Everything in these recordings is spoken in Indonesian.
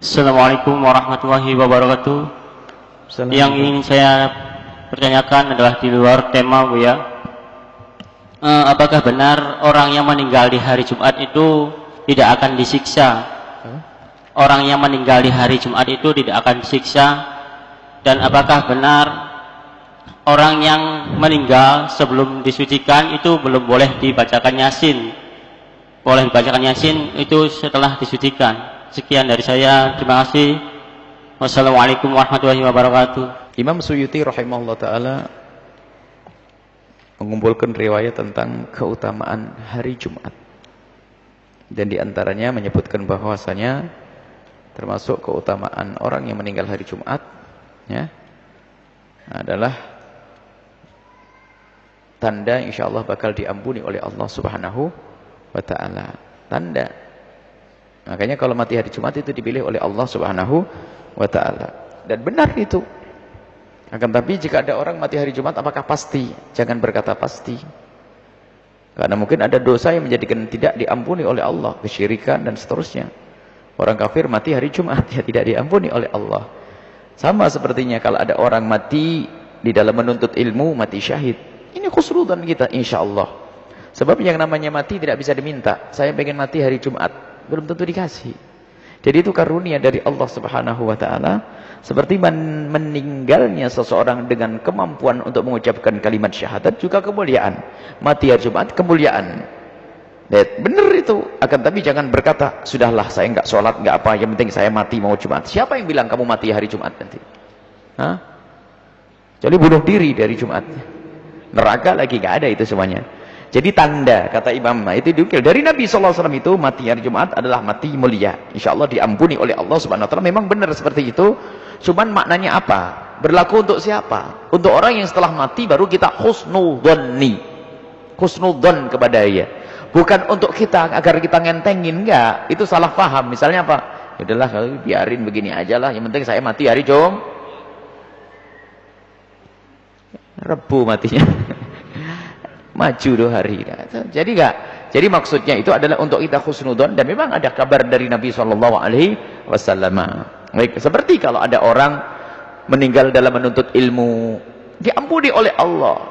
Assalamualaikum warahmatullahi wabarakatuh. Yang ingin saya pertanyakan adalah di luar tema, Bu ya. Apakah benar orang yang meninggal di hari Jumat itu tidak akan disiksa? Orang yang meninggal di hari Jumat itu tidak akan disiksa. Dan apakah benar orang yang meninggal sebelum disucikan itu belum boleh dibacakan Yasin? Boleh dibacakan Yasin itu setelah disucikan. Sekian dari saya, terima kasih. Wassalamualaikum warahmatullahi wabarakatuh. Imam Suyuti rahimahullah ta'ala mengumpulkan riwayat tentang keutamaan hari Jumat, dan diantaranya menyebutkan bahwasanya termasuk keutamaan orang yang meninggal hari Jumat ya, adalah tanda insyaallah bakal diampuni oleh Allah subhanahu wa ta'ala. Tanda. Makanya kalau mati hari Jumat itu dipilih oleh Allah subhanahu wa ta'ala. Dan benar itu. Akan tapi jika ada orang mati hari Jumat, apakah pasti? Jangan berkata pasti. Karena mungkin ada dosa yang menjadikan tidak diampuni oleh Allah. Kesyirikan dan seterusnya. Orang kafir mati hari Jumat, ya tidak diampuni oleh Allah. Sama sepertinya kalau ada orang mati di dalam menuntut ilmu, mati syahid. Ini khusnudzan kita insyaallah. Sebab yang namanya mati tidak bisa diminta. Saya pengen mati hari Jumat. Belum tentu dikasih. Jadi itu karunia dari Allah subhanahu wa ta'ala. Seperti meninggalnya seseorang dengan kemampuan untuk mengucapkan kalimat syahadat juga kemuliaan. Mati hari Jumat kemuliaan. Benar itu. Akan tapi jangan berkata, sudahlah saya enggak sholat, enggak apa, yang penting saya mati mau Jumat. Siapa yang bilang kamu mati hari Jumat nanti? Hah? Jadi bunuh diri dari Jumat. Neraka lagi enggak ada itu semuanya. Jadi tanda, kata Imam, itu diukil dari Nabi SAW itu, mati hari Jumat adalah mati mulia. InsyaAllah diampuni oleh Allah subhanahu wa ta'ala. Memang benar seperti itu. Cuman maknanya apa? Berlaku untuk siapa? Untuk orang yang setelah mati baru kita husnudzonni. Husnudzon kepada dia. Bukan untuk kita, agar kita ngentengin. Enggak, itu salah paham. Misalnya apa? Yaudahlah, biarin begini aja lah. Yang penting saya mati hari Jumat. Rebu matinya. Maju 2 hari. Jadi enggak. Jadi maksudnya itu adalah untuk kita husnudzon, dan memang ada kabar dari Nabi SAW. Baik, seperti kalau ada orang meninggal dalam menuntut ilmu, diampuni oleh Allah.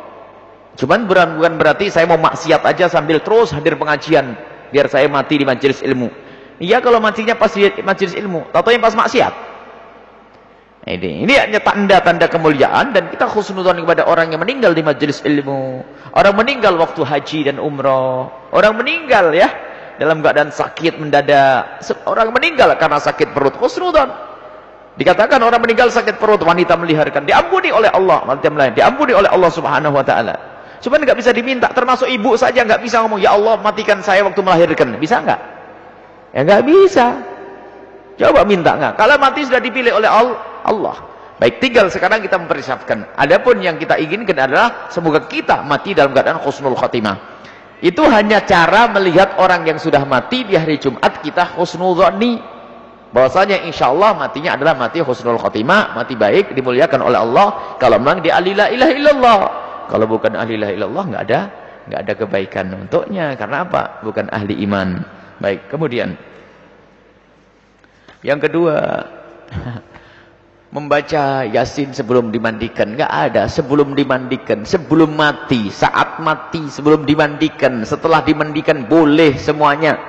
Cuman bukan berarti saya mau maksiat aja sambil terus hadir pengajian biar saya mati di majelis ilmu. Iya kalau matinya pas di majelis ilmu, tahu-tahu pas maksiat. Ini hanya tanda-tanda kemuliaan, dan kita husnudzon kepada orang yang meninggal di majelis ilmu. Orang meninggal waktu haji dan umrah. Orang meninggal ya dalam keadaan sakit mendadak. Orang meninggal karena sakit perut, husnudzon. Dikatakan orang meninggal sakit perut, wanita melahirkan, diampuni oleh Allah. Diampuni oleh Allah subhanahu wa ta'ala. Cuma nggak bisa diminta. Termasuk ibu saja nggak bisa ngomong, ya Allah matikan saya waktu melahirkan. Bisa nggak? Ya nggak bisa. Coba minta nggak? Kalau mati sudah dipilih oleh Allah. Baik, tinggal sekarang kita mempersiapkan. Adapun yang kita inginkan adalah semoga kita mati dalam keadaan husnul khatimah. Itu hanya cara melihat orang yang sudah mati di hari Jumat, kita husnudzonni bahwasanya insyaallah matinya adalah mati husnul khatimah, mati baik, dimuliakan oleh Allah. Kalau memang dia ahli la ilaha illallah. Kalau bukan ahli la ilaha illallah, enggak ada kebaikan untuknya. Karena apa? Bukan ahli iman. Baik, kemudian yang kedua, membaca Yasin sebelum dimandikan. Enggak ada sebelum dimandikan, sebelum mati, saat mati, sebelum dimandikan, setelah dimandikan, boleh semuanya.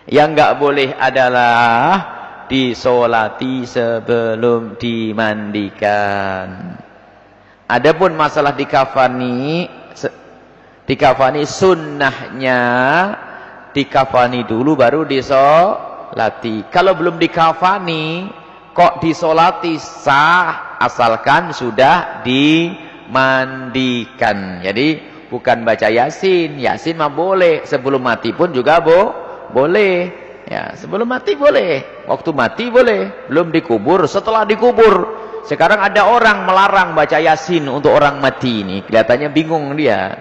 Yang enggak boleh adalah disolati sebelum dimandikan. Adapun masalah dikafani sunnahnya dikafani dulu baru disolati. Kalau belum dikafani kok disolati, sah asalkan sudah dimandikan. Jadi bukan baca Yasin. Yasin mah boleh, sebelum mati pun juga boleh. Ya, sebelum mati boleh, waktu mati boleh, belum dikubur, setelah dikubur. Sekarang ada orang melarang baca Yasin untuk orang mati ini. Kelihatannya bingung dia.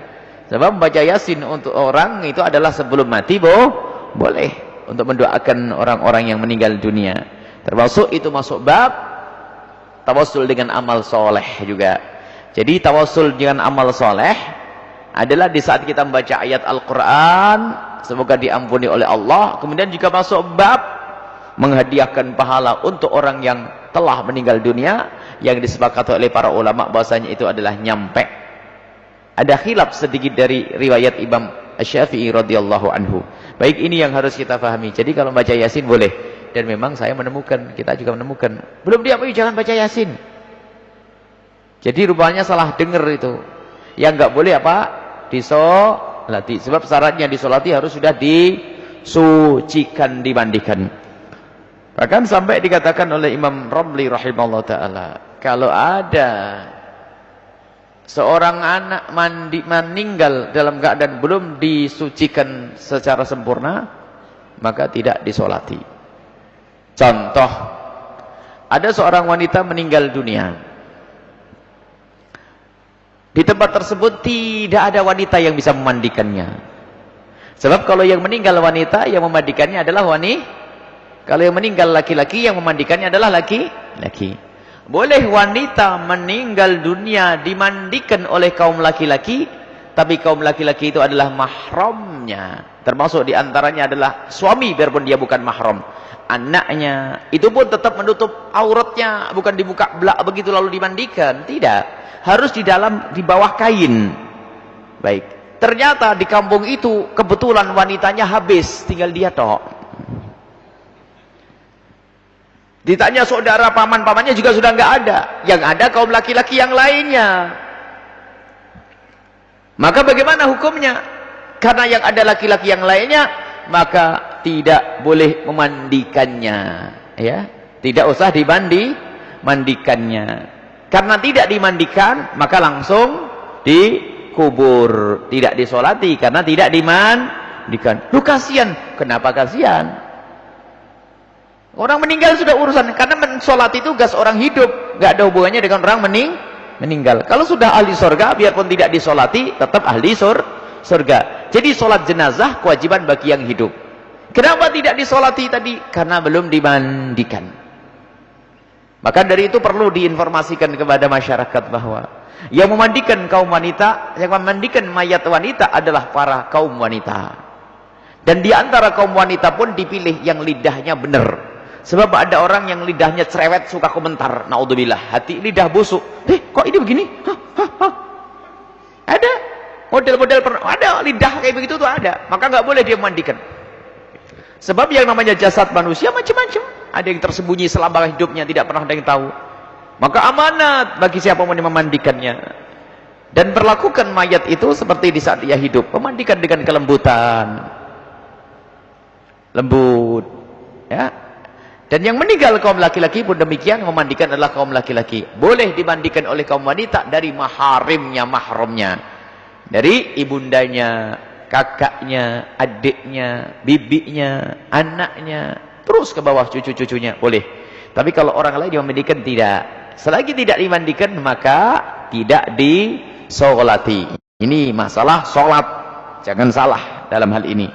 Sebab baca Yasin untuk orang itu adalah sebelum mati boleh, untuk mendoakan orang-orang yang meninggal dunia. Termasuk itu masuk bab tawassul dengan amal soleh juga. Jadi tawassul dengan amal soleh adalah di saat kita membaca ayat Al-Quran, semoga diampuni oleh Allah. Kemudian juga masuk bab menghadiahkan pahala untuk orang yang telah meninggal dunia, yang disepakati oleh para ulama bahwasanya itu adalah nyampe. Ada khilaf sedikit dari riwayat Imam Asy-Syafi'i radhiyallahu anhu. Baik, ini yang harus kita pahami. Jadi kalau baca Yasin boleh. Dan memang saya menemukan, kita juga menemukan. Belum diakui jangan baca Yasin. Jadi rupanya salah dengar itu. Yang enggak boleh apa? Disolati. Sebab syaratnya disolati harus sudah disucikan, dimandikan. Bahkan sampai dikatakan oleh Imam Ramli rahimahullah ta'ala, kalau ada seorang anak meninggal dalam keadaan belum disucikan secara sempurna, maka tidak disolati. Contoh, ada seorang wanita meninggal dunia. Di tempat tersebut tidak ada wanita yang bisa memandikannya. Sebab kalau yang meninggal wanita, yang memandikannya adalah wanita. Kalau yang meninggal laki-laki, yang memandikannya adalah laki-laki. Boleh wanita meninggal dunia dimandikan oleh kaum laki-laki, tapi kaum laki-laki itu adalah mahramnya. Termasuk diantaranya adalah suami, biarpun dia bukan mahram. Anaknya, itu pun tetap menutup auratnya, bukan dibuka belak begitu lalu dimandikan. Tidak. Harus di bawah kain. Baik. Ternyata di kampung itu kebetulan wanitanya habis, tinggal dia tok. Ditanya saudara, paman-pamannya juga sudah enggak ada. Yang ada kaum laki-laki yang lainnya. Maka bagaimana hukumnya? Karena yang ada laki-laki yang lainnya, maka tidak boleh memandikannya, ya. Tidak usah mandikannya. Karena tidak dimandikan, maka langsung dikubur, tidak disolati karena tidak dimandikan. Lu kasihan, kenapa kasihan? Orang meninggal sudah urusan, karena mensolati itu tugas orang hidup, nggak ada hubungannya dengan orang meninggal. Kalau sudah ahli surga, biarpun tidak disolati, tetap ahli surga. Jadi solat jenazah kewajiban bagi yang hidup. Kenapa tidak disolati tadi? Karena belum dimandikan. Maka dari itu perlu diinformasikan kepada masyarakat bahwa yang memandikan kaum wanita, yang memandikan mayat wanita adalah para kaum wanita. Dan di antara kaum wanita pun dipilih yang lidahnya benar. Sebab ada orang yang lidahnya cerewet, suka komentar. Naudzubillah, hati lidah busuk. Kok ini begini? Ada model-model, ada lidah kayak begitu tuh ada. Maka nggak boleh dia memandikan. Sebab yang namanya jasad manusia macam-macam. Ada yang tersembunyi selama hidupnya, tidak pernah ada yang tahu. Maka amanat bagi siapa mau memandikannya. Dan perlakukan mayat itu seperti di saat dia hidup. Memandikan dengan kelembutan. Lembut. Ya. Dan yang meninggal kaum laki-laki pun demikian, memandikan adalah kaum laki-laki. Boleh dimandikan oleh kaum wanita dari mahramnya. Dari ibundanya, kakaknya, adiknya, bibinya, anaknya. Terus ke bawah cucu-cucunya, boleh. Tapi kalau orang lain dimandikan, tidak. Selagi tidak dimandikan, maka tidak disolati. Ini masalah solat. Jangan salah dalam hal ini.